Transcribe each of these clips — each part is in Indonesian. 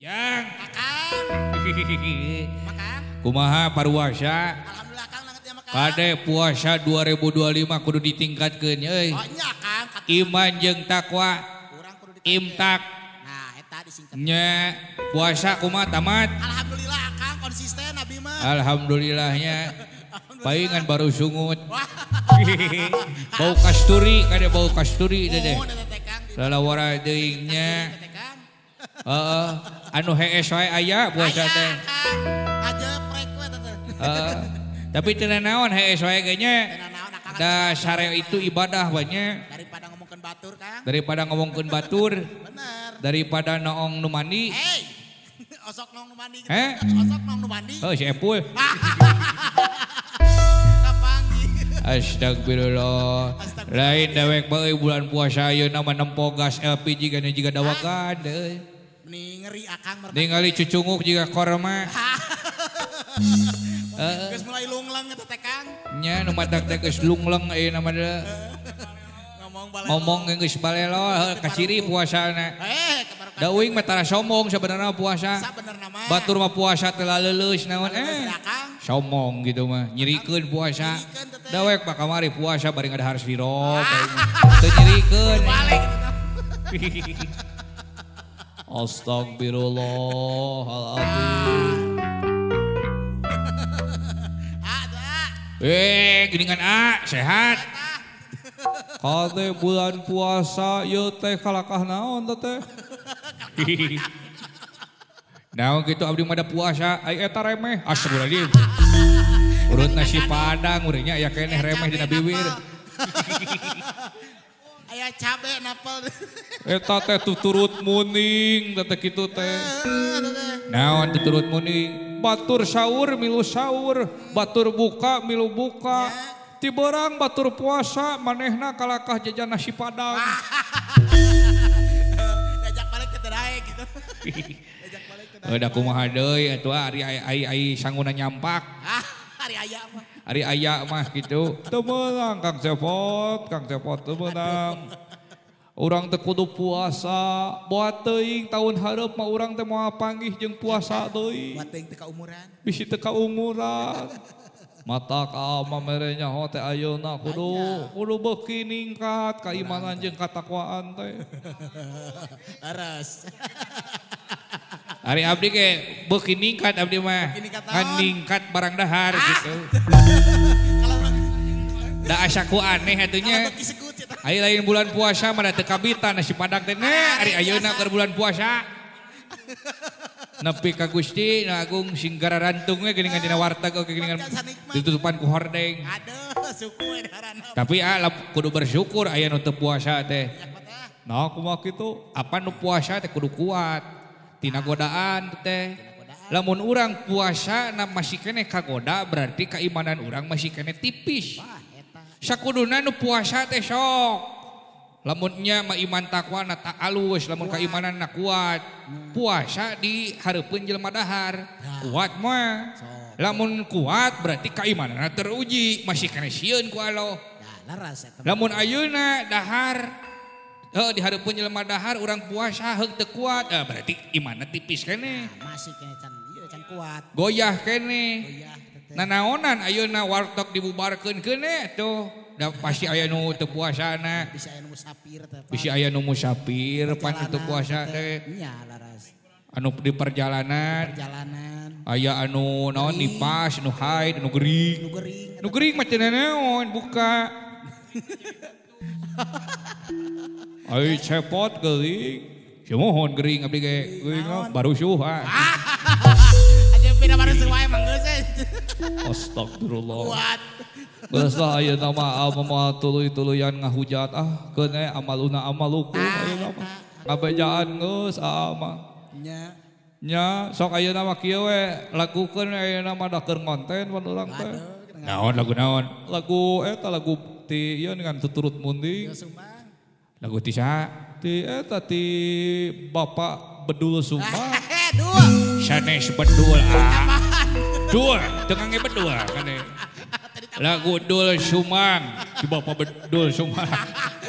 Yang Akang. Makang. kumaha paruasa Alhamdulillah Kang langet ya Makang. kade puasa 2025 kudu ditingkatkeun euy. Oh nya Kang. Iman jeung takwa Kurang kudu ditingkatkeun. imtak Nah eta disingkat. nya puasa kumaha tamat. Alhamdulillah Akang konsisten abi mah. Alhamdulillahnya paingan baru sungut. Wah. Bau kasturi kade bau kasturi deh. Oh eta teh Kang. Lalawara deui nya. Eta teh Kang. Heeh, anu hees wae aya puasa teh. Kang. Ajeprek we eta teh. Tapi teu naon hees wae ge nya. Teu naon Akang. Da sare itu ibadah banyak Daripada ngomongkeun batur Kang. daripada ngomongkeun batur, Bener. daripada noong nu mandi. Hey. Osok nong nu mandi. Heh? Osok nong nu mandi. Oh, si Epul. Kapanggi. Astagfirullah. Lain dewek bae bulan puasa ayeuna mah nempo gas LPG kana jiga dawakan deui. Mending ngeri Akang merta. Ningali cucunguk jiga korma. Geus mulai lungleng eta teh Kang. Nya nu matak teh geus lungleng ayeuna mah deui. Ngomong balelo. Ngomong geus balelo kaciri puasana. Kebarukan. Da uing mah tara sombong sebenarnya puasa. Sabener nama. Batur mah puasa teu leuleus naon Akang. sombong gitu mah nyirikeun puasa. Nyirikeun teh. Dawek mah kamari puasa bari ngadahar sirop. Teu nyirikeun. Balik. Astagfirullahaladzim. Geuningan sehat. Kade bulan puasa ieu teh kalakah naon teh? Naon kitu abdi mah da puasa, ai eta remeh. Astagfirullahaladzim. Urut nasi padang urangnya aya keneh remeh dina bibir. Aya cabe napel. Eta teh tuturut muning teh kitu teh. Naon tuturut muning? Batur sahur milu sahur, batur buka milu buka. Ti beurang batur puasa manehna kalakah jajan nasi padang. Diajak balik ke terae gitu. Diajak balik ke terae. Da kumaha deui atuh ari ai sanguna nyampak. Hari aya mah. Ari aya mah gitu. Teu meunang Kang Cepot teu meunang. Urang teh kudu puasa, buat teuing tahun hareup mah urang teh moal panggih jeung puasa deui. Buat teuing teu kaumuran. Bisi teu kaumuran. Mata ka mamere nyaho teh ayeuna kudu beuki ningkat keimanan jeung katakwaan teh. Aras. Ari abdi ge beuki ningkat abdi mah. Beuki ningkat Ngan naon? ningkat barang dahar gitu. Kalau Da asaku aneh atunya. beki sekut eta. Aya lain bulan puasa mah da teu kabita nasi padang teh ari ayeuna keur bulan puasa. Nepi ka Gusti nu Agung sing gararantung we geuningan dina warteg oge geuningan ditutupan ku hordeng. Aduh, suku we darana. Tapi kudu bersyukur aya nu teu puasa teh. Yak teh. Nah kumaha kitu? Apa nu puasa teh kudu kuat. Tina godaan teh. Lamun urang puasa na masih keneh kagoda berarti keimanan urang masih keneh tipis. Wah, eta. Sakuduna nu puasa teh sok. Lamunnya mah iman takwa na tak alus, lamun keimanan na kuat. Puasa di hareupeun jelema dahar. Kuat mah. Lamun kuat berarti keimanan teruji, masih keneh sieun ku Allah. Ya, laras eta. Lamun ayeuna dahar di hareupeun jelema dahar urang puasa heug teu kuat, berarti imanna tipis keneh. Masih kene can ieu can kuat. Goyah keneh. Goyah teh. Nanaonan ayeuna warteg dibubarkeun keneh tuh. Da pasti aya nu teu puasana. Bisa aya nu musafir teh. Pak. Bisi aya nu musafir pan teu puasa teh. Nya laras. Anu di perjalanan Perjalanan. aya anu naon nipas, nu haid, nu gering. Nu gering. Nu gering mah teu naon buka. Ai cepot geuing. Samohon gering abdi ge. Geuing mah baru suha. Aja pina baru sesuai emang geus. Astagfirullah. Kuat. Geus lah ayeuna mah mah tuluy-tuluyan ngahujat keun amaluna amalukum ayeuna mah. Ngabejaan geus mah. Nya. Nya sok ayeuna mah kieu we lagukeun ayeuna mah da keur ngonten pan urang teh. Naon lagu naon? Lagu eta lagu ti ieu dengan tuturut munding. Sumbang. Lagu ti saha? Ti eta ti Bapak Bedul Sumbang. Dua. Sanes bedul Dul, tengah nge bedul kane. Lagu Dul Sumang, si Bapak Bedul Sumang.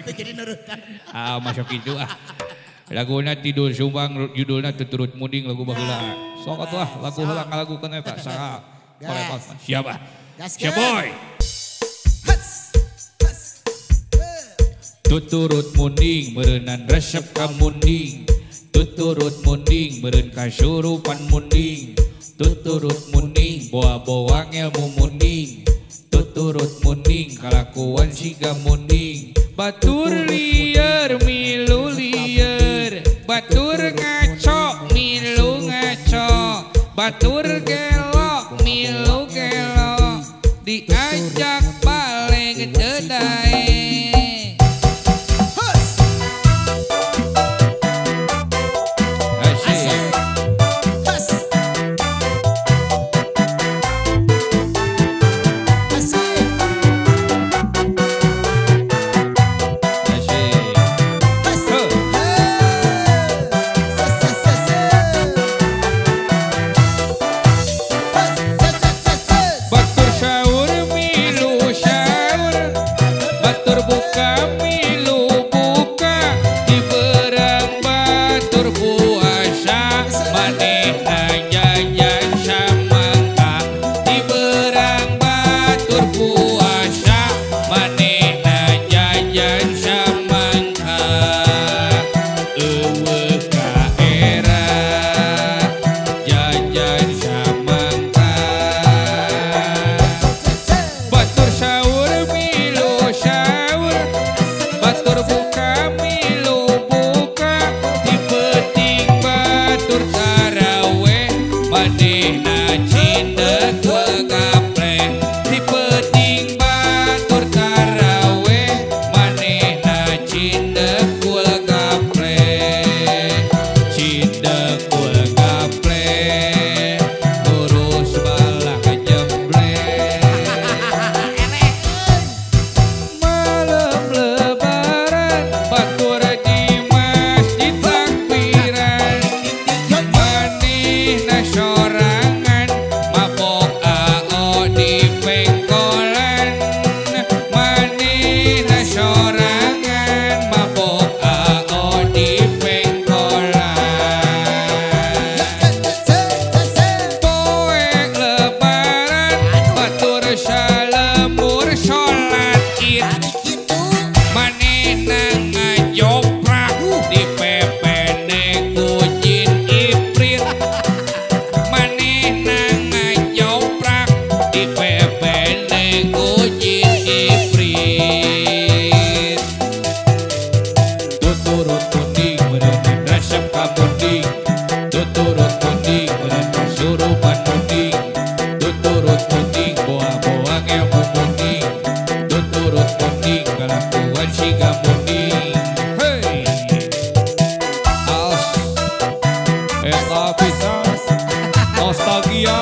Jadi nurutan. Masuk itu Laguna Tidur Sumbang judulna Tuturut Munding lagu baheula. Sok atuh lagu heula ngalagukeun eta saha korekot. Siapa? Siapa boy? Tuturut munding meureunan resep ka munding. Tuturut munding meureun kasurupan munding. Tuturut munding boa-boa ngelmu munding. Tuturut munding kalakuan siga munding. Batur lieur milu lieur. Batur ngaco milu ngaco. Batur gelo milu gelo. Diajak balik teu nostalgia